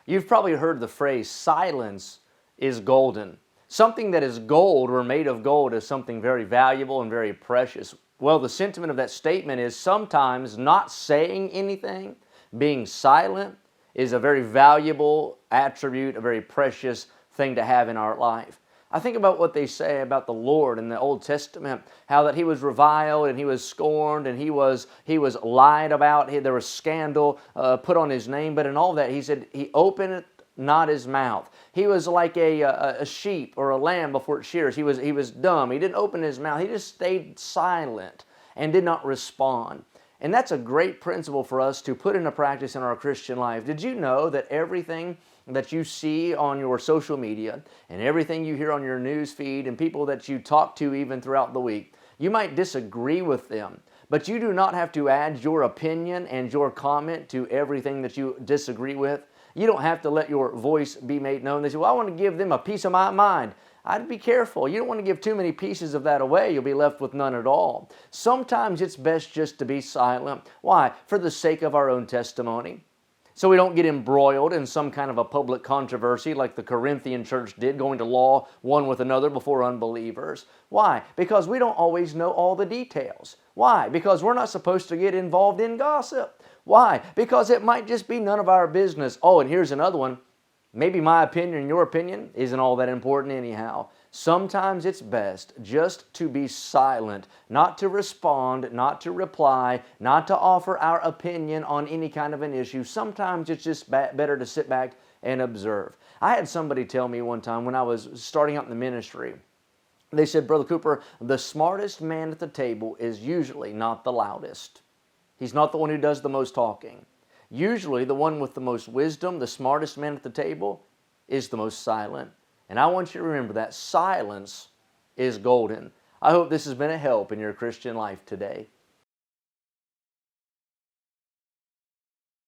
You've probably heard the phrase, silence is golden. Something that is gold or made of gold is something very valuable and very precious. Well, the sentiment of that statement is sometimes not saying anything, being silent, is a very valuable attribute, a very precious thing to have in our life. I think about what they say about the Lord in the Old Testament, how that He was reviled and He was scorned and He was lied about. There was scandal put on His name, but in all that He said He opened not His mouth. He was like a sheep or a lamb before its shears. He was dumb. He didn't open His mouth. He just stayed silent and did not respond. And that's a great principle for us to put into practice in our Christian life. Did you know that everything that you see on your social media and everything you hear on your news feed and people that you talk to even throughout the week, you might disagree with them, but you do not have to add your opinion and your comment to everything that you disagree with. You don't have to let your voice be made known. They say, well, I want to give them a piece of my mind. I'd be careful. You don't want to give too many pieces of that away. You'll be left with none at all. Sometimes it's best just to be silent. Why? For the sake of our own testimony. So we don't get embroiled in some kind of a public controversy like the Corinthian church did, going to law one with another before unbelievers. Why? Because we don't always know all the details. Why? Because we're not supposed to get involved in gossip. Why? Because it might just be none of our business. Oh, and here's another one. Maybe my opinion and your opinion isn't all that important anyhow. Sometimes it's best just to be silent, not to respond, not to reply, not to offer our opinion on any kind of an issue. Sometimes it's just better to sit back and observe. I had somebody tell me one time when I was starting out in the ministry, they said, Brother Cooper, the smartest man at the table is usually not the loudest. He's not the one who does the most talking. Usually the one with the most wisdom, the smartest man at the table, is the most silent. And I want you to remember that silence is golden. I hope this has been a help in your Christian life today.